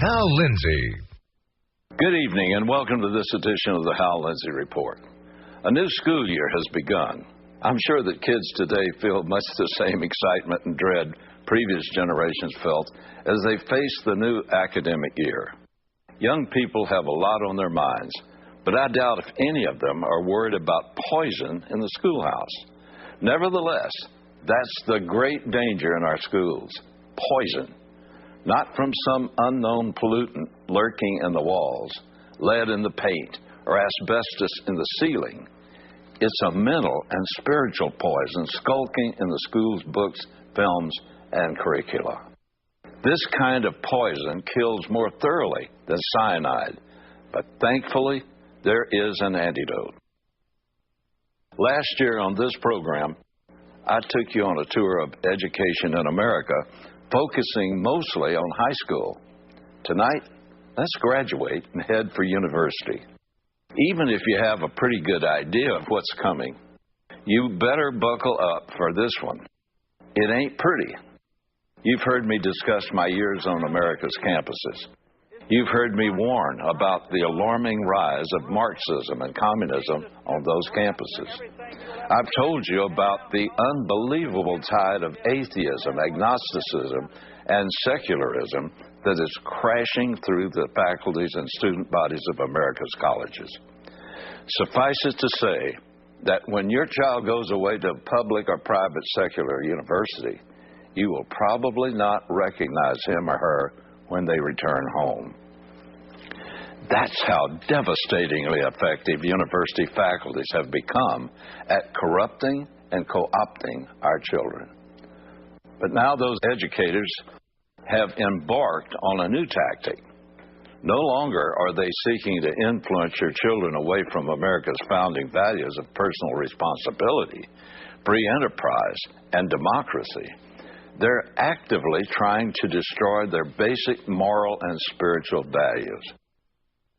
Hal Lindsey. Good evening and welcome to this edition of the Hal Lindsey Report. A new school year has begun. I'm sure that kids today feel much the same excitement and dread previous generations felt as they face the new academic year. Young people have a lot on their minds, but I doubt if any of them are worried about poison in the schoolhouse. Nevertheless, that's the great danger in our schools, poison. Not from some unknown pollutant lurking in the walls, lead in the paint, or asbestos in the ceiling. It's a mental and spiritual poison skulking in the school's books, films, and curricula. This kind of poison kills more thoroughly than cyanide, but thankfully, there is an antidote. Last year on this program, I took you on a tour of education in America, focusing mostly on high school. Tonight, let's graduate and head for university. Even if you have a pretty good idea of what's coming, you better buckle up for this one. It ain't pretty. You've heard me discuss my years on America's campuses. You've heard me warn about the alarming rise of Marxism and communism on those campuses. I've told you about the unbelievable tide of atheism, agnosticism, and secularism that is crashing through the faculties and student bodies of America's colleges. Suffice it to say that when your child goes away to a public or private secular university, you will probably not recognize him or her when they return home. That's how devastatingly effective university faculties have become at corrupting and co-opting our children. But now those educators have embarked on a new tactic. No longer are they seeking to influence your children away from America's founding values of personal responsibility, free enterprise, and democracy. They're actively trying to destroy their basic moral and spiritual values.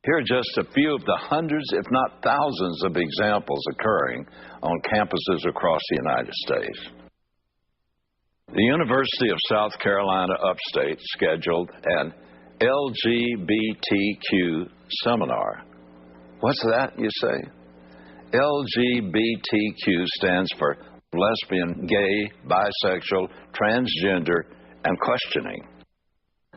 Here are just a few of the hundreds, if not thousands, of examples occurring on campuses across the United States. The University of South Carolina Upstate scheduled an LGBTQ seminar. What's that, you say? LGBTQ stands for lesbian, gay, bisexual, transgender, and questioning.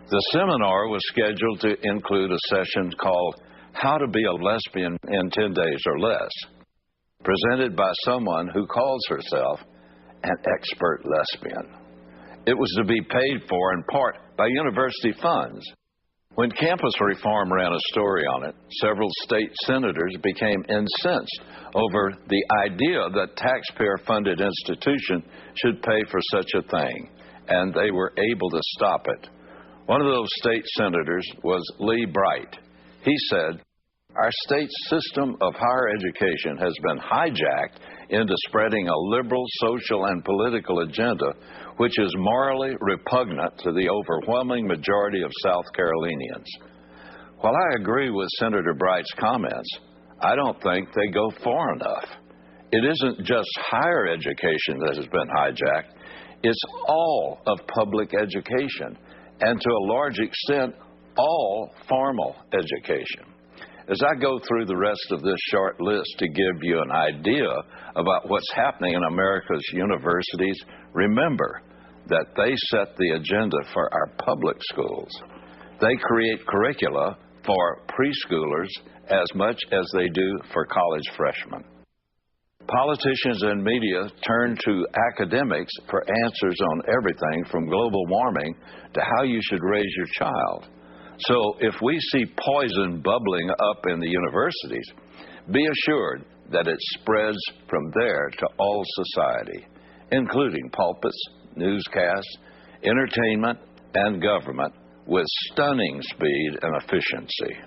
The seminar was scheduled to include a session called How to Be a Lesbian in 10 Days or Less, presented by someone who calls herself an expert lesbian. It was to be paid for in part by university funds. When Campus Reform ran a story on it, several state senators became incensed over the idea that taxpayer-funded institutions should pay for such a thing, and they were able to stop it. One of those state senators was Lee Bright. He said, "Our state's system of higher education has been hijacked into spreading a liberal social and political agenda which is morally repugnant to the overwhelming majority of South Carolinians." While I agree with Senator Bright's comments, I don't think they go far enough. It isn't just higher education that has been hijacked, it's all of public education, and to a large extent, all formal education. As I go through the rest of this short list to give you an idea about what's happening in America's universities, remember that they set the agenda for our public schools. They create curricula for preschoolers as much as they do for college freshmen. Politicians and media turn to academics for answers on everything from global warming to how you should raise your child. So if we see poison bubbling up in the universities, be assured that it spreads from there to all society, including pulpits, newscasts, entertainment, and government with stunning speed and efficiency.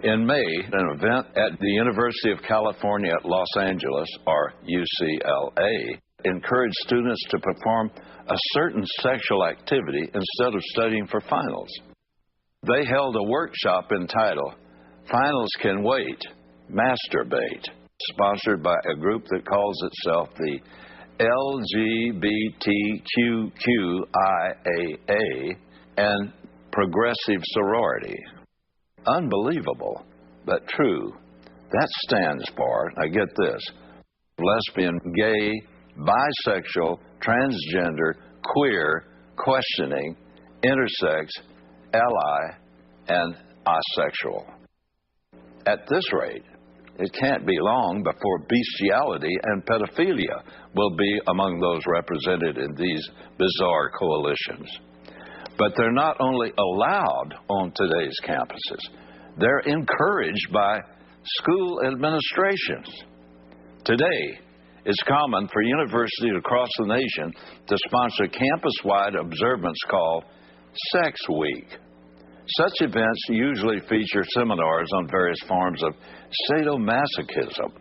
In May, an event at the University of California at Los Angeles, or UCLA, encouraged students to perform a certain sexual activity instead of studying for finals. They held a workshop entitled, "Finals Can Wait, Masturbate," sponsored by a group that calls itself the LGBTQIAA and progressive sorority. Unbelievable, but true. That stands for, now get this, lesbian, gay, bisexual, transgender, queer, questioning, intersex, ally, and asexual. At this rate, it can't be long before bestiality and pedophilia will be among those represented in these bizarre coalitions. But they're not only allowed on today's campuses, they're encouraged by school administrations. Today, it's common for universities across the nation to sponsor campus-wide observance called Sex Week. Such events usually feature seminars on various forms of sadomasochism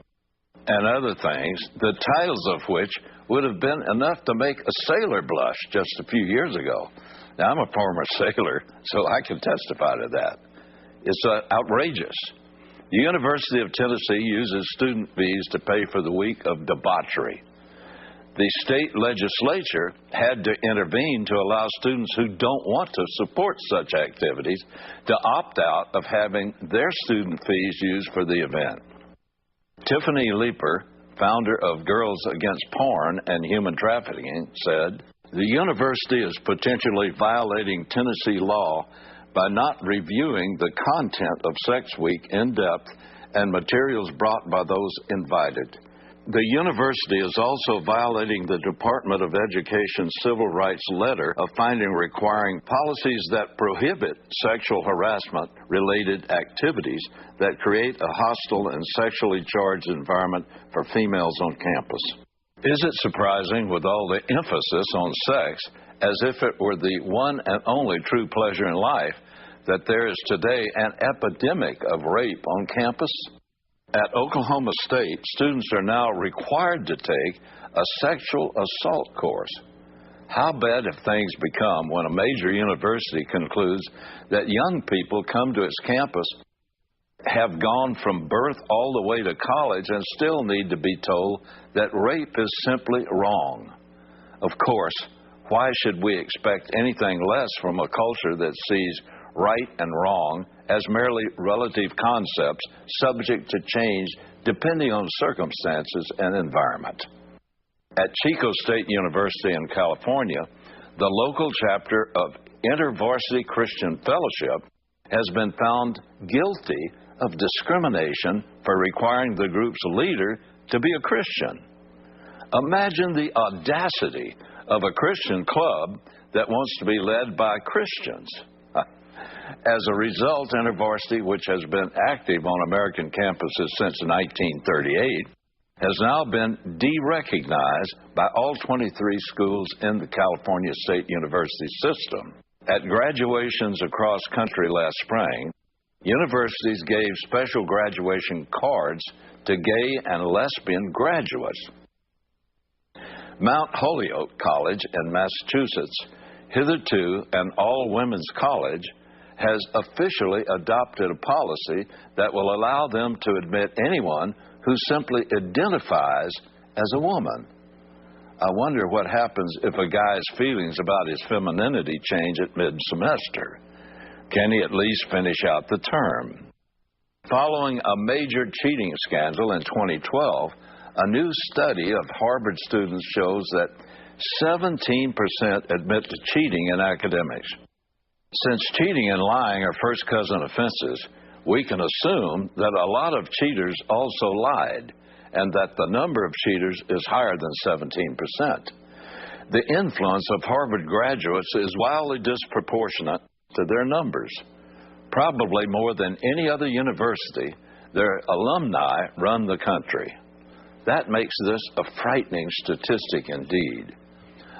and other things, the titles of which would have been enough to make a sailor blush just a few years ago. Now, I'm a former sailor, so I can testify to that. It's outrageous. The University of Tennessee uses student fees to pay for the week of debauchery. The state legislature had to intervene to allow students who don't want to support such activities to opt out of having their student fees used for the event. Tiffany Leeper, founder of Girls Against Porn and Human Trafficking, said, "The university is potentially violating Tennessee law by not reviewing the content of Sex Week in depth and materials brought by those invited. The university is also violating the Department of Education's civil rights letter of finding requiring policies that prohibit sexual harassment-related activities that create a hostile and sexually charged environment for females on campus." Is it surprising, with all the emphasis on sex, as if it were the one and only true pleasure in life, that there is today an epidemic of rape on campus? At Oklahoma State, students are now required to take a sexual assault course. How bad have things become when a major university concludes that young people come to its campus, have gone from birth all the way to college, and still need to be told that rape is simply wrong? Of course, why should we expect anything less from a culture that sees right and wrong as merely relative concepts subject to change depending on circumstances and environment? At Chico State University in California, the local chapter of InterVarsity Christian Fellowship has been found guilty of discrimination for requiring the group's leader to be a Christian. Imagine the audacity of a Christian club that wants to be led by Christians. As a result, InterVarsity, which has been active on American campuses since 1938, has now been de-recognized by all 23 schools in the California State University system. At graduations across country last spring, universities gave special graduation cards to gay and lesbian graduates. Mount Holyoke College in Massachusetts, hitherto an all-women's college, has officially adopted a policy that will allow them to admit anyone who simply identifies as a woman. I wonder what happens if a guy's feelings about his femininity change at mid-semester. Can he at least finish out the term? Following a major cheating scandal in 2012, a new study of Harvard students shows that 17% admit to cheating in academics. Since cheating and lying are first-cousin offenses, we can assume that a lot of cheaters also lied, and that the number of cheaters is higher than 17%. The influence of Harvard graduates is wildly disproportionate to their numbers. Probably more than any other university, their alumni run the country. That makes this a frightening statistic indeed.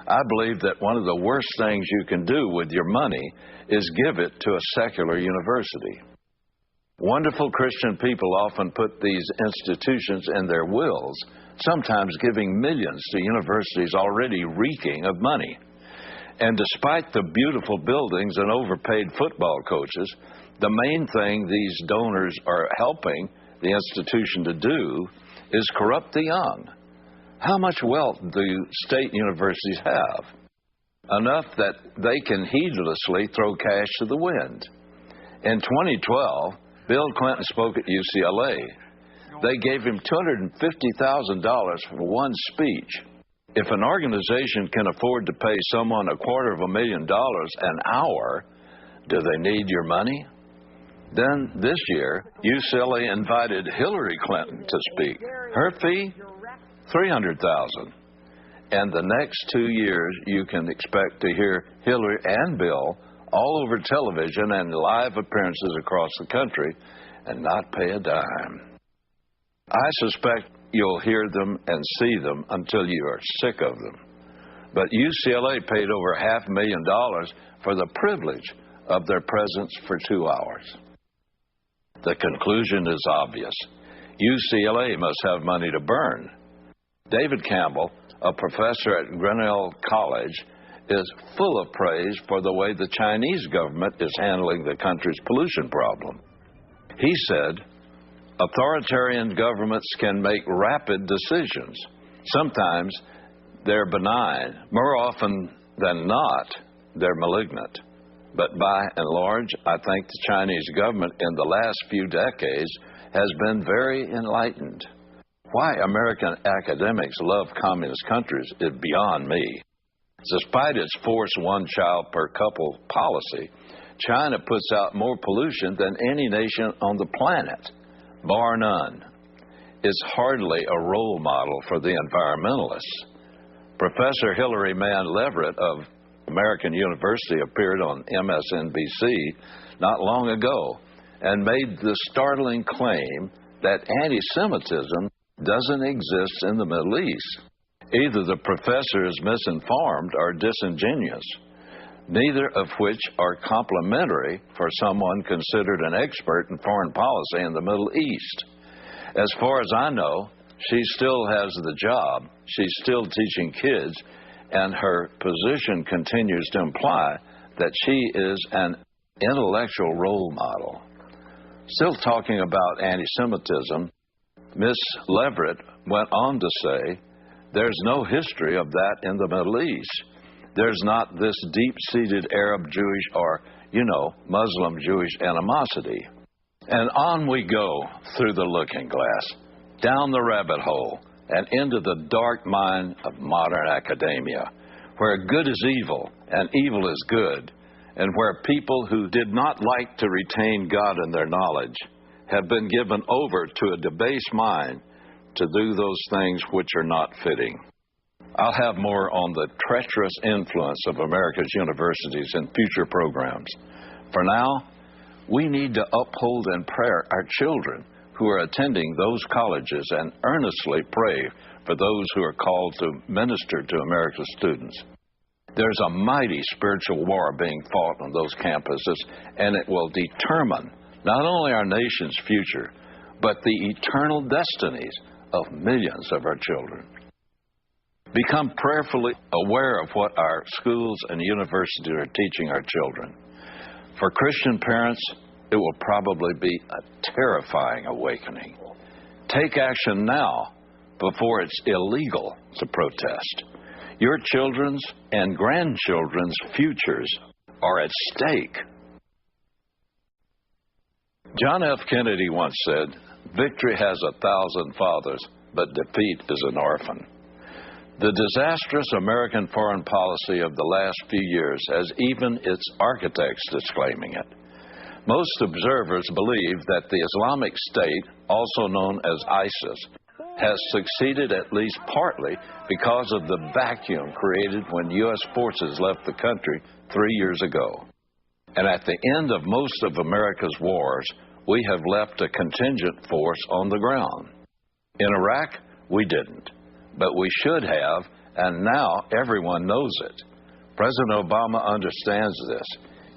I believe that one of the worst things you can do with your money is give it to a secular university. Wonderful Christian people often put these institutions in their wills, sometimes giving millions to universities already reeking of money. And despite the beautiful buildings and overpaid football coaches, the main thing these donors are helping the institution to do is corrupt the young. How much wealth do state universities have? enough that they can heedlessly throw cash to the wind. In 2012, Bill Clinton spoke at UCLA. They gave him $250,000 for one speech. If an organization can afford to pay someone $250,000 an hour, do they need your money? Then this year, UCLA invited Hillary Clinton to speak. Her fee? $300,000. And the next 2 years, you can expect to hear Hillary and Bill all over television and live appearances across the country and not pay a dime. I suspect you'll hear them and see them until you are sick of them. But UCLA paid over $500,000 for the privilege of their presence for 2 hours. The conclusion is obvious. UCLA must have money to burn. David Campbell, a professor at Grinnell College, is full of praise for the way the Chinese government is handling the country's pollution problem. He said, authoritarian governments can make rapid decisions. Sometimes they're benign. More often than not, they're malignant. But by and large, I think the Chinese government in the last few decades has been very enlightened. Why American academics love communist countries is beyond me. Despite its forced one-child-per-couple policy, China puts out more pollution than any nation on the planet, bar none. It's hardly a role model for the environmentalists. Professor Hilary Mann Leverett of American University appeared on MSNBC not long ago and made the startling claim that anti-Semitism doesn't exist in the Middle East. Either the professor is misinformed or disingenuous, neither of which are complimentary for someone considered an expert in foreign policy in the Middle East. As far as I know, she still has the job. She's still teaching kids, and her position continues to imply that she is an intellectual role model. Still talking about anti-Semitism, Ms. Leverett went on to say, there's no history of that in the Middle East. There's not this deep-seated Arab-Jewish or, Muslim-Jewish animosity. And on we go through the looking glass, down the rabbit hole, and into the dark mind of modern academia, where good is evil and evil is good, and where people who did not like to retain God in their knowledge have been given over to a debased mind to do those things which are not fitting. I'll have more on the treacherous influence of America's universities in future programs. For now, we need to uphold in prayer our children who are attending those colleges and earnestly pray for those who are called to minister to America's students. There's a mighty spiritual war being fought on those campuses, and it will determine not only our nation's future, but the eternal destinies of millions of our children. Become prayerfully aware of what our schools and universities are teaching our children. For Christian parents, it will probably be a terrifying awakening. Take action now before it's illegal to protest. Your children's and grandchildren's futures are at stake. John F. Kennedy once said, "Victory has 1,000 fathers, but defeat is an orphan." The disastrous American foreign policy of the last few years has even its architects disclaiming it. Most observers believe that the Islamic State, also known as ISIS, has succeeded at least partly because of the vacuum created when U.S. forces left the country 3 years ago. And at the end of most of America's wars, we have left a contingent force on the ground. In Iraq, we didn't, but we should have, and now everyone knows it. President Obama understands this.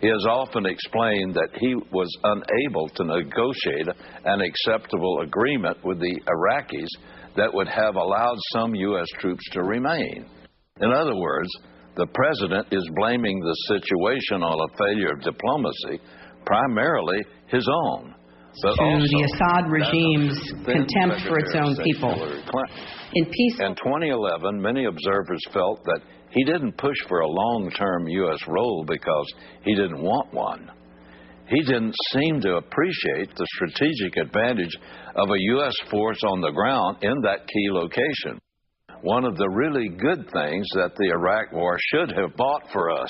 He has often explained that he was unable to negotiate an acceptable agreement with the Iraqis that would have allowed some U.S. troops to remain. In other words, the president is blaming the situation on a failure of diplomacy, primarily his own. To the Assad regime's contempt for its own people. In peace. In 2011, many observers felt that He didn't push for a long-term U.S. role because he didn't want one. He didn't seem to appreciate the strategic advantage of a U.S. force on the ground in that key location. One of the really good things that the Iraq War should have bought for us.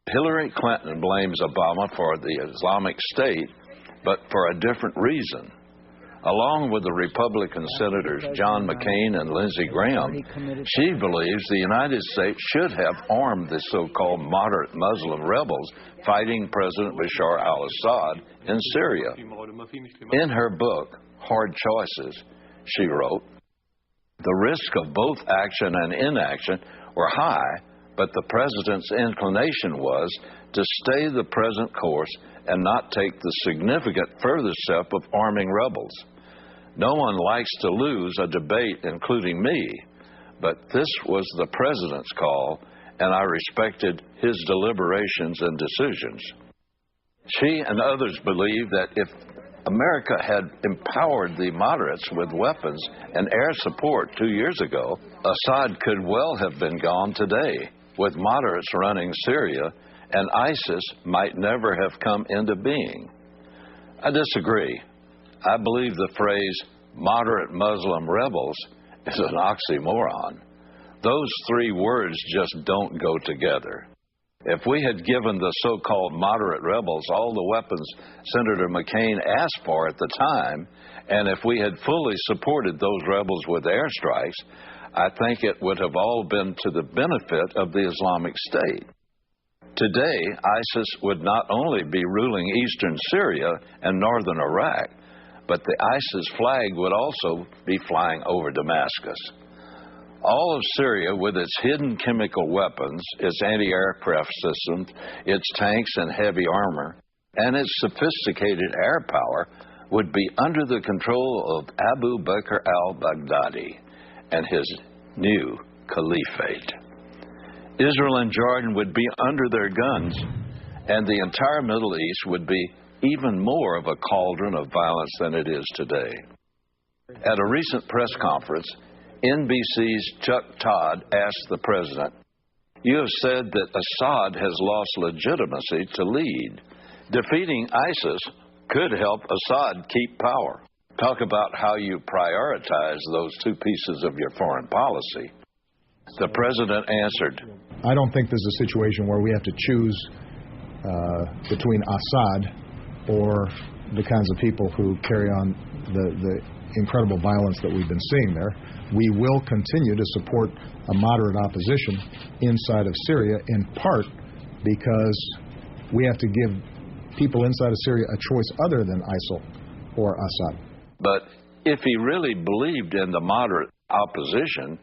Hillary Clinton blames Obama for the Islamic State, but for a different reason. Along with the Republican Senators John McCain and Lindsey Graham, she believes the United States should have armed the so-called moderate Muslim rebels fighting President Bashar al-Assad in Syria. In her book, Hard Choices, she wrote, "The risk of both action and inaction were high, but the president's inclination was to stay the present course and not take the significant further step of arming rebels. No one likes to lose a debate, including me, but this was the president's call, and I respected his deliberations and decisions." She and others believe that if America had empowered the moderates with weapons and air support 2 years ago, Assad could well have been gone today. With moderates running Syria, and ISIS might never have come into being. I disagree. I believe the phrase moderate Muslim rebels is an oxymoron. Those three words just don't go together. If we had given the so-called moderate rebels all the weapons Senator McCain asked for at the time, and if we had fully supported those rebels with airstrikes, I think it would have all been to the benefit of the Islamic State. Today, ISIS would not only be ruling eastern Syria and northern Iraq, but the ISIS flag would also be flying over Damascus. All of Syria, with its hidden chemical weapons, its anti-aircraft systems, its tanks and heavy armor, and its sophisticated air power, would be under the control of Abu Bakr al-Baghdadi and his new caliphate. Israel and Jordan would be under their guns, and the entire Middle East would be even more of a cauldron of violence than it is today. At a recent press conference, NBC's Chuck Todd asked the president, "You have said that Assad has lost legitimacy to lead. Defeating ISIS could help Assad keep power. Talk about how you prioritize those two pieces of your foreign policy." The president answered, "I don't think there's a situation where we have to choose between Assad or the kinds of people who carry on the incredible violence that we've been seeing there. We will continue to support a moderate opposition inside of Syria, in part because we have to give people inside of Syria a choice other than ISIL or Assad." But if he really believed in the moderate opposition,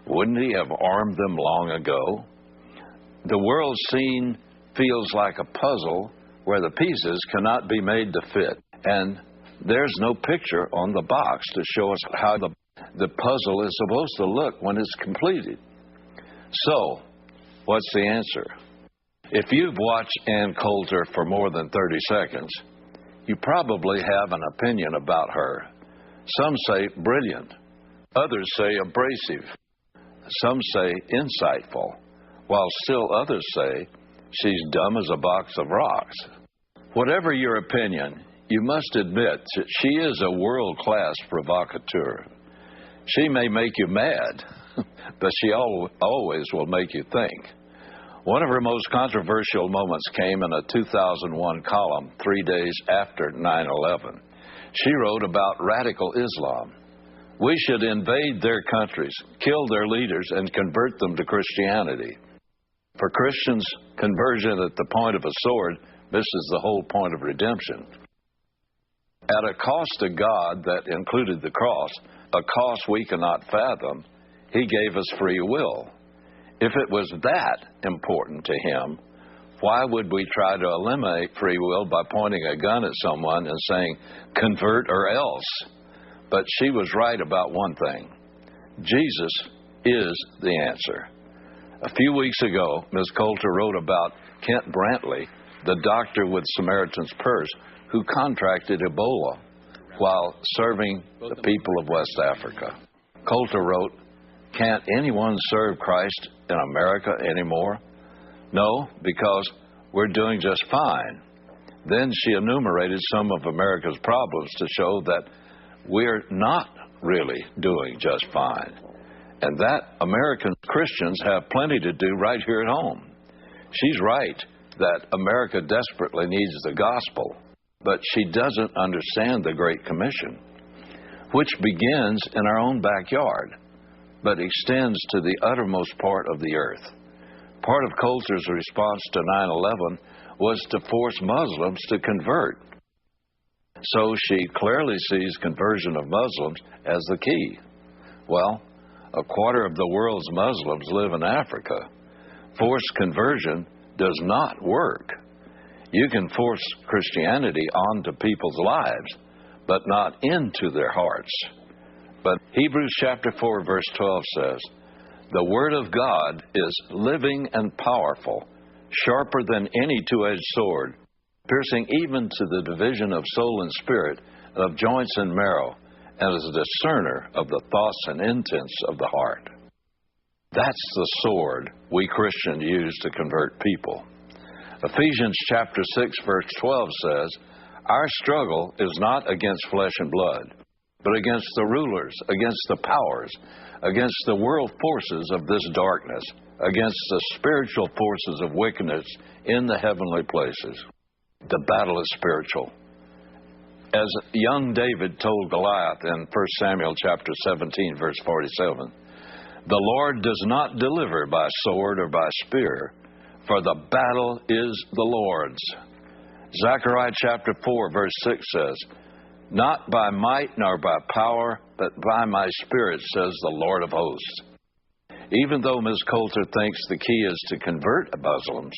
wouldn't he have armed them long ago? The world scene feels like a puzzle where the pieces cannot be made to fit, and there's no picture on the box to show us how the puzzle is supposed to look when it's completed. So, what's the answer? If you've watched Ann Coulter for more than 30 seconds, you probably have an opinion about her. Some say brilliant, others say abrasive, some say insightful, while still others say she's dumb as a box of rocks. Whatever your opinion, you must admit that she is a world-class provocateur. She may make you mad, but she always will make you think. One of her most controversial moments came in a 2001 column 3 days after 9/11. She wrote about radical Islam. We should invade their countries, kill their leaders, and convert them to Christianity. For Christians, conversion at the point of a sword misses the whole point of redemption. At a cost to God that included the cross, a cost we cannot fathom, he gave us free will. If it was that important to him, why would we try to eliminate free will by pointing a gun at someone and saying, "Convert or else"? But she was right about one thing. Jesus is the answer. A few weeks ago, Ms. Coulter wrote about Kent Brantley, the doctor with Samaritan's Purse, who contracted Ebola while serving the people of West Africa. Coulter wrote, can't anyone serve Christ in America anymore? No, because we're doing just fine. Then she enumerated some of America's problems to show that we're not really doing just fine, and that American Christians have plenty to do right here at home. She's right that America desperately needs the gospel, but she doesn't understand the Great Commission, which begins in our own backyard, but extends to the uttermost part of the earth. Part of Coulter's response to 9/11 was to force Muslims to convert. So she clearly sees conversion of Muslims as the key. Well, a quarter of the world's Muslims live in Africa. Forced conversion does not work. You can force Christianity onto people's lives, but not into their hearts. But Hebrews chapter 4, verse 12 says, "The word of God is living and powerful, sharper than any two-edged sword, piercing even to the division of soul and spirit, of joints and marrow, and is a discerner of the thoughts and intents of the heart." That's the sword we Christians use to convert people. Ephesians chapter 6, verse 12 says, "Our struggle is not against flesh and blood, but against the rulers, against the powers, against the world forces of this darkness, against the spiritual forces of wickedness in the heavenly places." The battle is spiritual. As young David told Goliath in 1 Samuel chapter 17, verse 47, "The Lord does not deliver by sword or by spear, for the battle is the Lord's." Zechariah chapter 4, verse 6 says, "Not by might nor by power, but by my Spirit, says the Lord of hosts." Even though Ms. Coulter thinks the key is to convert Muslims,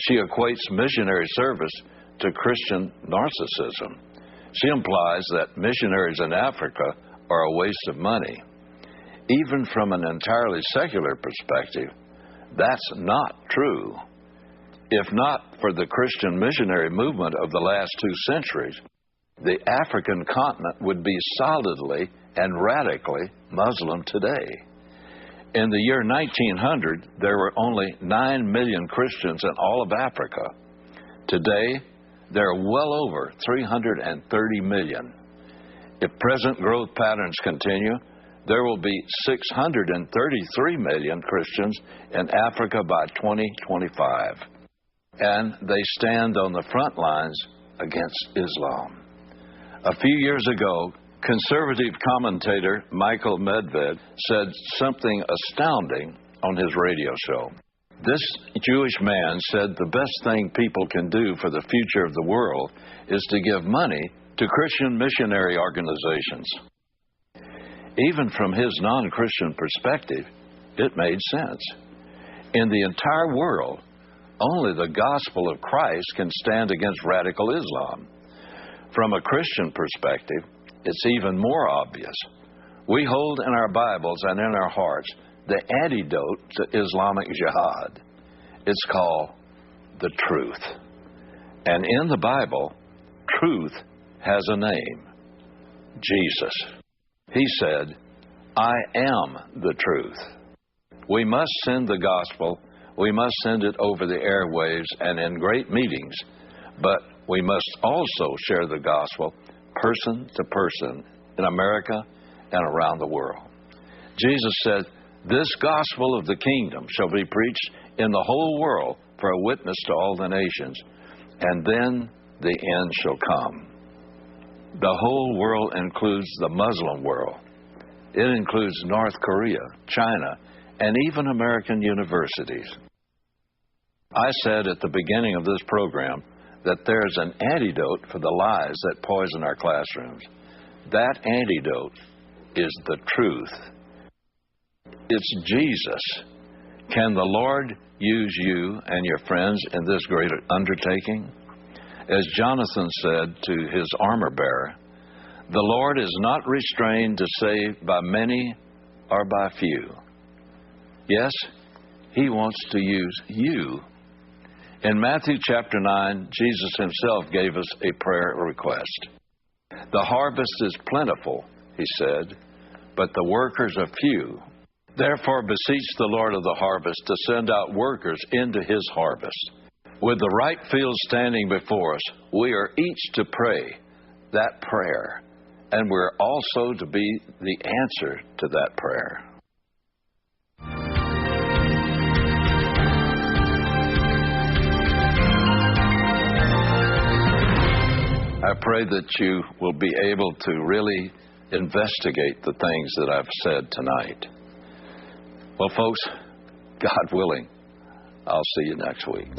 she equates missionary service to Christian narcissism. She implies that missionaries in Africa are a waste of money. Even from an entirely secular perspective, that's not true. If not for the Christian missionary movement of the last 2 centuries, the African continent would be solidly and radically Muslim today. In the year 1900, there were only 9 million Christians in all of Africa. Today, there are well over 330 million. If present growth patterns continue, there will be 633 million Christians in Africa by 2025. And they stand on the front lines against Islam. A few years ago, conservative commentator Michael Medved said something astounding on his radio show. This Jewish man said the best thing people can do for the future of the world is to give money to Christian missionary organizations. Even from his non-Christian perspective, it made sense. In the entire world, only the gospel of Christ can stand against radical Islam. From a Christian perspective, it's even more obvious. We hold in our Bibles and in our hearts the antidote to Islamic jihad. It's called the truth. And in the Bible, truth has a name: Jesus. He said, "I am the truth." We must send the gospel. We must send it over the airwaves and in great meetings, but we must also share the gospel person to person in America and around the world. Jesus said, "This gospel of the kingdom shall be preached in the whole world for a witness to all the nations, and then the end shall come." The whole world includes the Muslim world. It includes North Korea, China, and even American universities. I said at the beginning of this program that there's an antidote for the lies that poison our classrooms. That antidote is the truth. It's Jesus. Can the Lord use you and your friends in this great undertaking? As Jonathan said to his armor bearer, "The Lord is not restrained to save by many or by few." Yes, He wants to use you. In Matthew chapter 9, Jesus Himself gave us a prayer request. "The harvest is plentiful," He said, "but the workers are few. Therefore, beseech the Lord of the harvest to send out workers into his harvest. With the right field standing before us, we are each to pray that prayer, and we're also to be the answer to that prayer. I pray that you will be able to really investigate the things that I've said tonight. Well, folks, God willing, I'll see you next week.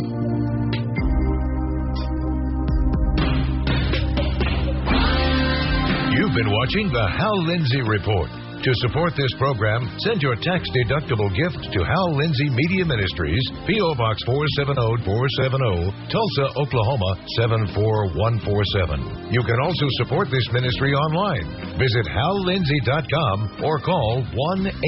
You've been watching the Hal Lindsey Report. To support this program, send your tax-deductible gift to Hal Lindsey Media Ministries, P.O. Box 470-470, Tulsa, Oklahoma 74147. You can also support this ministry online. Visit HalLindsey.com or call 1-800